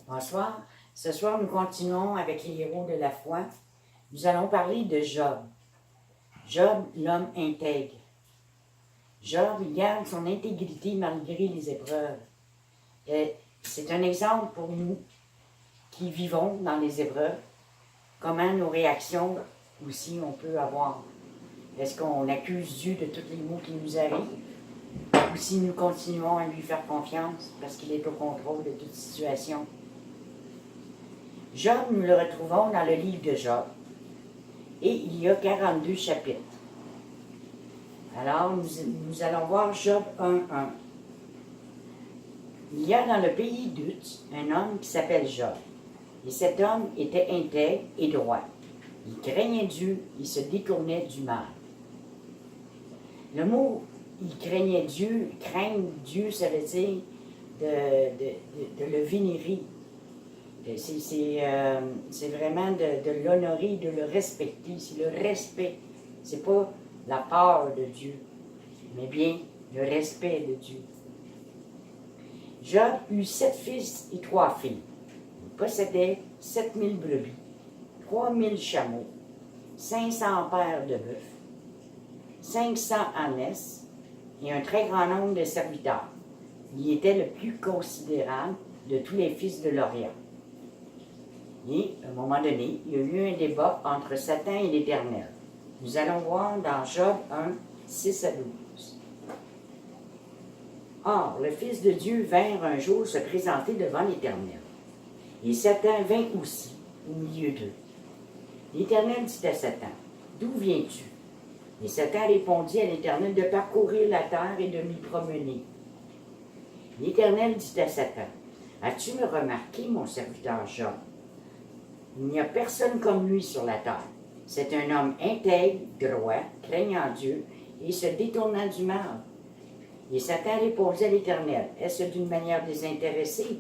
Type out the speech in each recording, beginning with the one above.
Bonsoir. Ce soir, nous continuons avec les héros de la foi. Nous allons parler de Job. Job, l'homme intègre. Job, il garde son intégrité malgré les épreuves. C'est un exemple pour nous qui vivons dans les épreuves. Comment nos réactions aussi on peut avoir. Est-ce qu'on accuse Dieu de tous les maux qui nous arrivent? Ou si nous continuons à lui faire confiance parce qu'il est au contrôle de toute situation? Job, nous le retrouvons dans le livre de Job. Et il y a 42 chapitres. Alors, nous allons voir Job 1.1. Il y a dans le pays d'Uz un homme qui s'appelle Job. Et cet homme était intègre et droit. Il craignait Dieu, il se détournait du mal. Le mot « il craignait Dieu », craindre Dieu, ça veut dire de le vénérer. C'est vraiment de l'honorer, de le respecter. C'est le respect. C'est pas la peur de Dieu, mais bien le respect de Dieu. Job eut 7 fils et 3 filles. Il possédait 7000 brebis, 3000 chameaux, 500 paires de bœufs, 500 ânesses et un très grand nombre de serviteurs. Il était le plus considérable de tous les fils de l'Orient. Et, à un moment donné, il y a eu un débat entre Satan et l'Éternel. Nous allons voir dans Job 1, 6 à 12. Or, le Fils de Dieu vint un jour se présenter devant l'Éternel. Et Satan vint aussi au milieu d'eux. L'Éternel dit à Satan, « D'où viens-tu? » Et Satan répondit à l'Éternel de parcourir la terre et de m'y promener. L'Éternel dit à Satan, « As-tu me remarqué, mon serviteur Job? Il n'y a personne comme lui sur la terre. C'est un homme intègre, droit, craignant Dieu et se détournant du mal. » Et Satan répondit à l'Éternel, « Est-ce d'une manière désintéressée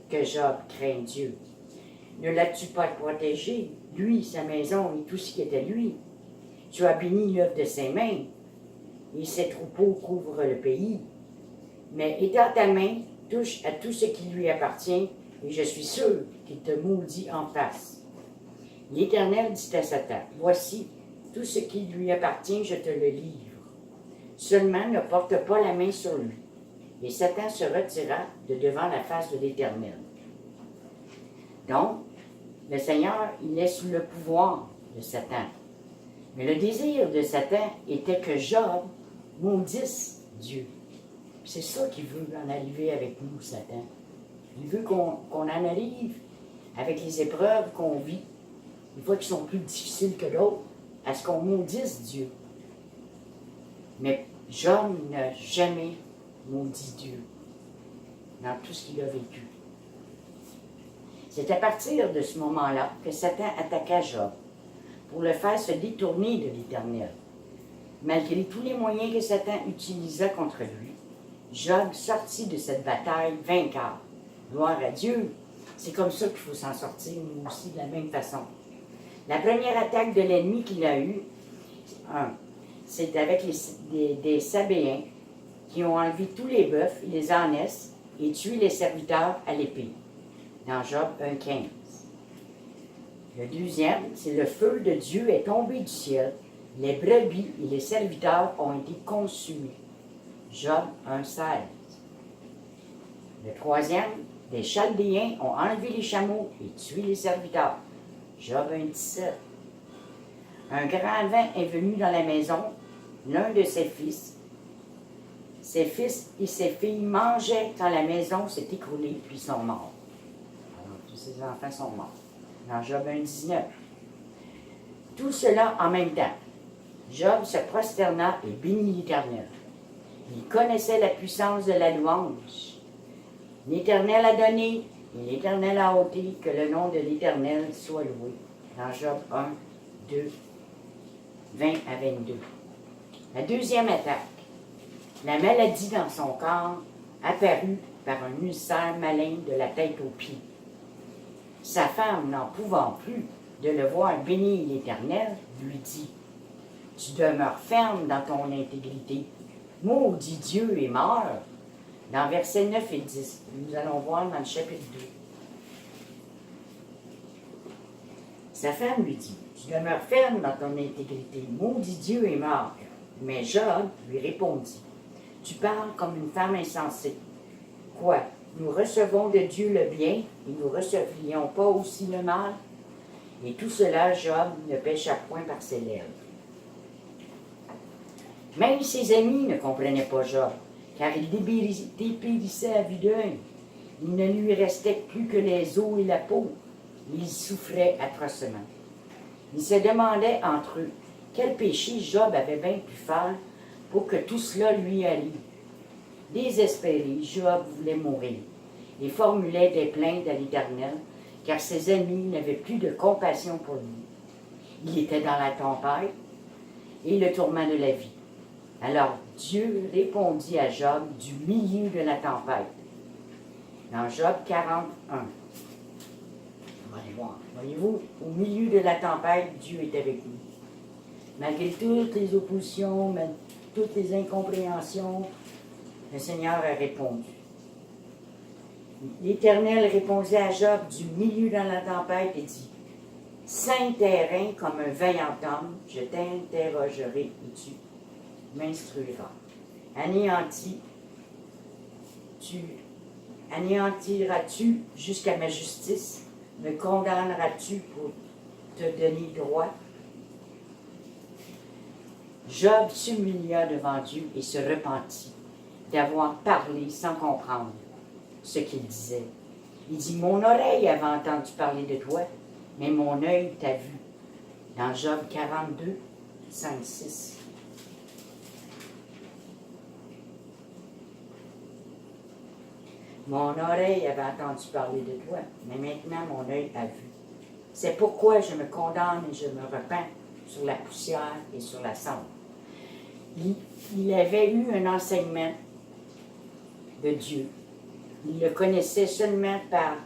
que Job craint Dieu? Ne l'as-tu pas protégé, lui, sa maison et tout ce qui était lui? Tu as béni l'œuvre de ses mains, et ses troupeaux couvrent le pays. Mais étends ta main, touche à tout ce qui lui appartient, et je suis sûr qu'il te maudit en face. » L'Éternel dit à Satan, « Voici, tout ce qui lui appartient, je te le livre. Seulement ne porte pas la main sur lui. » Et Satan se retira de devant la face de l'Éternel. Donc, le Seigneur, il est sous le pouvoir de Satan. Mais le désir de Satan était que Job maudisse Dieu. C'est ça qu'il veut en arriver avec nous, Satan. Il veut qu'on en arrive avec les épreuves qu'on vit, des fois qui sont plus difficiles que d'autres, à ce qu'on maudisse Dieu. Mais Job n'a jamais maudit Dieu dans tout ce qu'il a vécu. C'est à partir de ce moment-là que Satan attaqua Job pour le faire se détourner de l'Éternel. Malgré tous les moyens que Satan utilisa contre lui, Job sortit de cette bataille vainqueur. Gloire à Dieu! C'est comme ça qu'il faut s'en sortir, nous aussi, de la même façon. La première attaque de l'ennemi qu'il a eue, c'est avec des Sabéens qui ont enlevé tous les bœufs et les ânesses et tué les serviteurs à l'épée. Dans Job 1,15. Le deuxième, c'est le feu de Dieu est tombé du ciel, les brebis et les serviteurs ont été consumés. Job 1,16. Le troisième, les Chaldéens ont enlevé les chameaux et tué les serviteurs. Job 1,17. Un grand vent est venu dans la maison, l'un de ses fils et ses filles mangeaient quand la maison s'est écroulée puis sont morts. Alors, tous ses enfants sont morts. Dans Job 1,19. Tout cela en même temps. Job se prosterna et bénit l'Éternel. Il connaissait la puissance de la louange. L'Éternel a donné et l'Éternel a ôté, que le nom de l'Éternel soit loué. Dans Job 1, 2, 20 à 22. La deuxième attaque. La maladie dans son corps apparut par un ulcère malin de la tête aux pieds. Sa femme, n'en pouvant plus de le voir bénir l'Éternel, lui dit, « Tu demeures ferme dans ton intégrité. Maudit Dieu et meurs. » Dans versets 9 et 10, nous allons voir dans le chapitre 2. Sa femme lui dit, « Tu demeures ferme dans ton intégrité, maudit Dieu est mort. » Mais Job lui répondit, « Tu parles comme une femme insensée. Quoi, nous recevons de Dieu le bien et nous ne recevrions pas aussi le mal? » Et tout cela, Job ne pécha point par ses lèvres. Même ses amis ne comprenaient pas Job, car il dépérissait à vue d'œil. Il ne lui restait plus que les os et la peau. Il souffrait atrocement. Ils se demandaient entre eux quel péché Job avait bien pu faire pour que tout cela lui arrive. Désespéré, Job voulait mourir et formulait des plaintes à l'Éternel, car ses amis n'avaient plus de compassion pour lui. Il était dans la tempête et le tourment de la vie. Alors Dieu répondit à Job du milieu de la tempête. Dans Job 41. On va aller voir. Voyez-vous, au milieu de la tempête, Dieu est avec nous. Malgré toutes les oppositions, toutes les incompréhensions, le Seigneur a répondu. L'Éternel répondit à Job du milieu dans la tempête et dit, « Saint terrain comme un vaillant homme, je t'interrogerai et tu m'instruiras. Anéantiras-tu jusqu'à ma justice? Me condamneras-tu pour te donner droit? » Job s'humilia devant Dieu et se repentit d'avoir parlé sans comprendre ce qu'il disait. Il dit, « Mon oreille avait entendu parler de toi, mais mon œil t'a vu. » Dans Job 42, 5, 6. Mon oreille avait entendu parler de toi, mais maintenant mon œil a vu. C'est pourquoi je me condamne et je me repens sur la poussière et sur la cendre. Il avait eu un enseignement de Dieu. Il le connaissait seulement par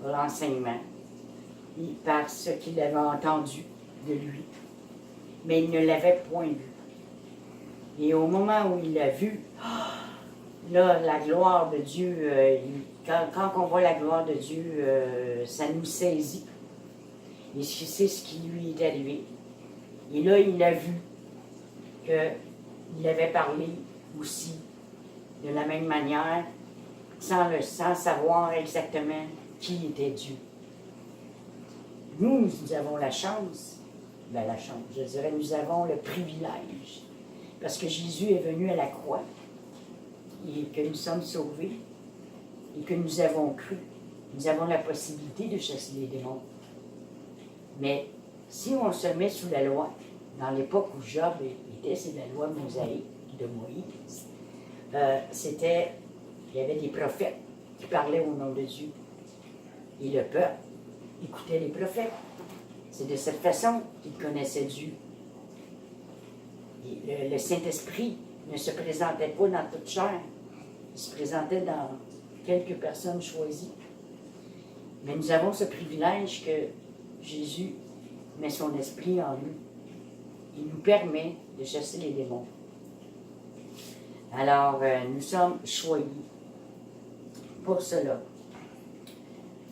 l'enseignement, par ce qu'il avait entendu de lui, mais il ne l'avait point vu. Et au moment où il l'a vu, là, la gloire de Dieu, quand on voit la gloire de Dieu, ça nous saisit. Et c'est ce qui lui est arrivé. Et là, il a vu qu'il avait parlé aussi de la même manière, sans savoir exactement qui était Dieu. Nous avons la chance, je dirais, nous avons le privilège, parce que Jésus est venu à la croix, et que nous sommes sauvés, et que nous avons cru. Nous avons la possibilité de chasser les démons. Mais si on se met sous la loi, dans l'époque où Job était, c'est la loi mosaïque de Moïse, il y avait des prophètes qui parlaient au nom de Dieu. Et le peuple écoutait les prophètes. C'est de cette façon qu'ils connaissaient Dieu. Et le Saint-Esprit ne se présentait pas dans toute chair. Il se présentait dans quelques personnes choisies. Mais nous avons ce privilège que Jésus met son esprit en nous. Il nous permet de chasser les démons. Alors, nous sommes choyés pour cela.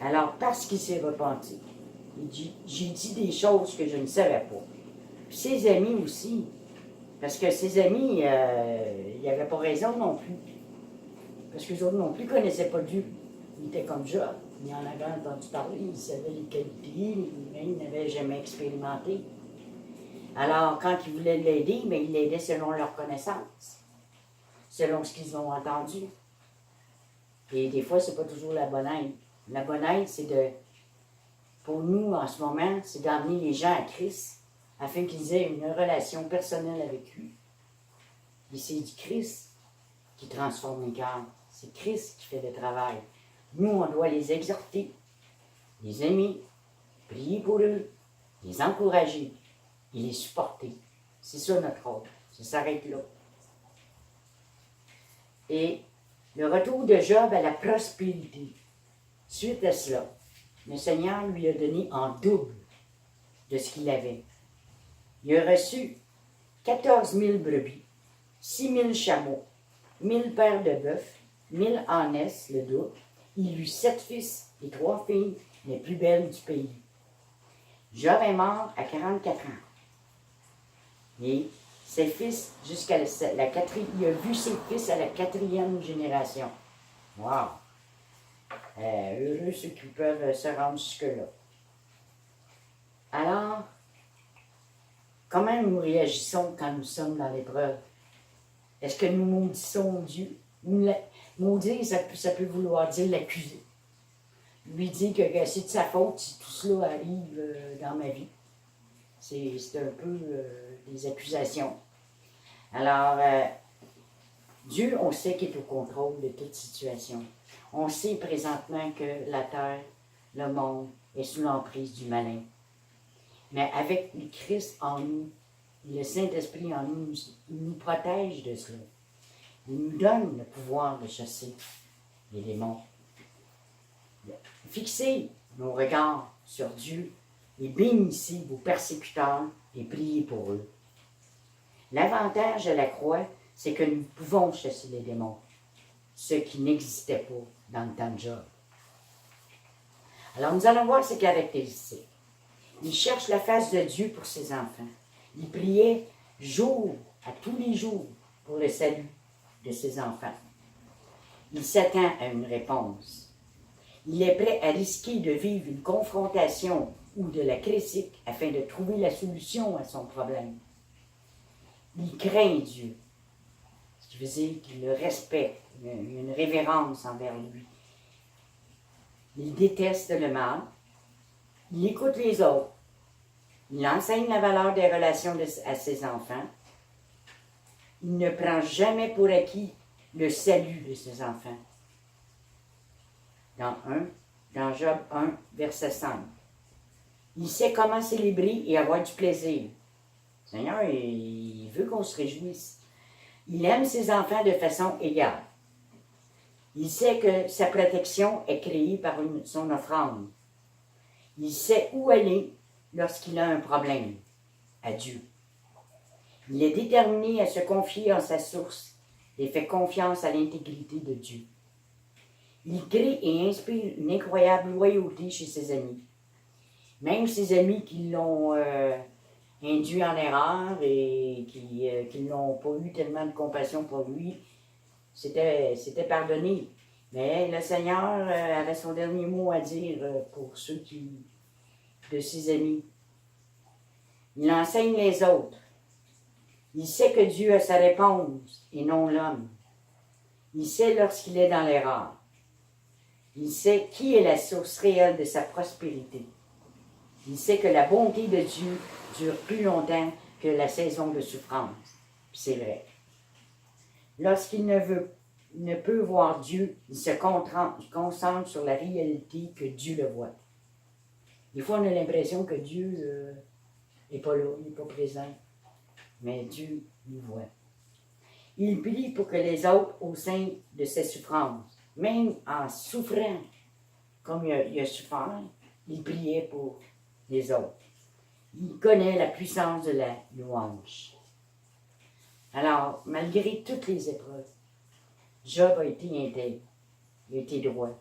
Alors, parce qu'il s'est repenti, il dit, j'ai dit des choses que je ne savais pas. Puis ses amis aussi, parce que ses amis, ils n'avaient pas raison non plus. Parce que les autres non plus ne connaissaient pas Dieu. Ils étaient comme Job. Ils en avaient entendu parler, ils savaient les qualités, mais ils n'avaient jamais expérimenté. Alors, quand ils voulaient l'aider, mais ils l'aidaient selon leur connaissance, selon ce qu'ils ont entendu. Et des fois, ce n'est pas toujours la bonne aide. La bonne aide, c'est pour nous, en ce moment, c'est d'emmener les gens à Christ, afin qu'ils aient une relation personnelle avec lui. Et c'est Christ qui transforme les cœurs. C'est Christ qui fait le travail. Nous, on doit les exhorter, les aimer, prier pour eux, les encourager et les supporter. C'est ça notre rôle. Ça s'arrête là. Et le retour de Job à la prospérité. Suite à cela, le Seigneur lui a donné en double de ce qu'il avait. Il a reçu 14 000 brebis, 6 000 chameaux, 1000 paires de bœufs, 1000 ânesses, le double. Il eut 7 fils et 3 filles, les plus belles du pays. Job est mort à 44 ans. Et ses fils, jusqu'à la quatrième, il a vu ses fils à la 4e génération. Wow! Heureux ceux qui peuvent se rendre jusque-là. Alors, comment nous réagissons quand nous sommes dans l'épreuve? Est-ce que nous maudissons Dieu? Maudire, ça peut vouloir dire l'accuser. Lui dire que c'est de sa faute si tout cela arrive dans ma vie. C'est un peu des accusations. Alors, Dieu, on sait qu'il est au contrôle de toute situation. On sait présentement que la terre, le monde, est sous l'emprise du malin. Mais avec le Christ en nous, le Saint-Esprit en nous, il nous protège de cela. Il nous donne le pouvoir de chasser les démons. Fixez nos regards sur Dieu et bénissez vos persécuteurs et priez pour eux. L'avantage de la croix, c'est que nous pouvons chasser les démons, ce qui n'existait pas dans le temps de Job. Alors nous allons voir ses caractéristiques. Il cherche la face de Dieu pour ses enfants. Il priait à tous les jours, pour le salut de ses enfants. Il s'attend à une réponse. Il est prêt à risquer de vivre une confrontation ou de la critique afin de trouver la solution à son problème. Il craint Dieu, ce qui veut dire qu'il le respecte, il y a une révérence envers lui. Il déteste le mal, il écoute les autres, il enseigne la valeur des relations à ses enfants, il ne prend jamais pour acquis le salut de ses enfants. Dans Job 1, verset 5. Il sait comment célébrer et avoir du plaisir. Le Seigneur, il veut qu'on se réjouisse. Il aime ses enfants de façon égale. Il sait que sa protection est créée par son offrande. Il sait où aller lorsqu'il a un problème, à Dieu. Il est déterminé à se confier en sa source et fait confiance à l'intégrité de Dieu. Il crée et inspire une incroyable loyauté chez ses amis. Même ses amis qui l'ont induit en erreur et qui n'ont pas eu tellement de compassion pour lui, c'était pardonné. Mais le Seigneur avait son dernier mot à dire pour ceux de ses amis. Il enseigne les autres. Il sait que Dieu a sa réponse et non l'homme. Il sait lorsqu'il est dans l'erreur. Il sait qui est la source réelle de sa prospérité. Il sait que la bonté de Dieu dure plus longtemps que la saison de souffrance. Puis c'est vrai. Lorsqu'il ne peut voir Dieu, il se concentre sur la réalité que Dieu le voit. Des fois, on a l'impression que Dieu n'est pas là, il n'est pas présent. Mais Dieu nous voit. Il prie pour que les autres, au sein de ses souffrances, même en souffrant, comme il a souffert, il priait pour les autres. Il connaît la puissance de la louange. Alors, malgré toutes les épreuves, Job a été intègre, il a été droit.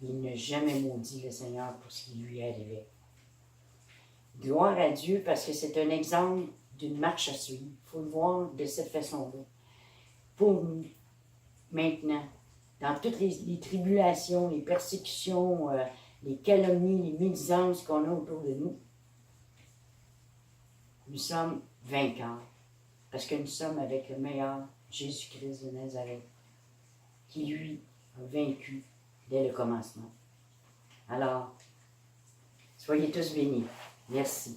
Il n'a jamais maudit le Seigneur pour ce qui lui arrivait. Gloire à Dieu parce que c'est un exemple d'une marche à suivre. Il faut le voir de cette façon-là. Pour nous, maintenant, dans toutes les tribulations, les persécutions, les calomnies, les médisances qu'on a autour de nous, nous sommes vainqueurs. Parce que nous sommes avec le meilleur Jésus-Christ de Nazareth, qui, lui, a vaincu dès le commencement. Alors, soyez tous bénis. Merci.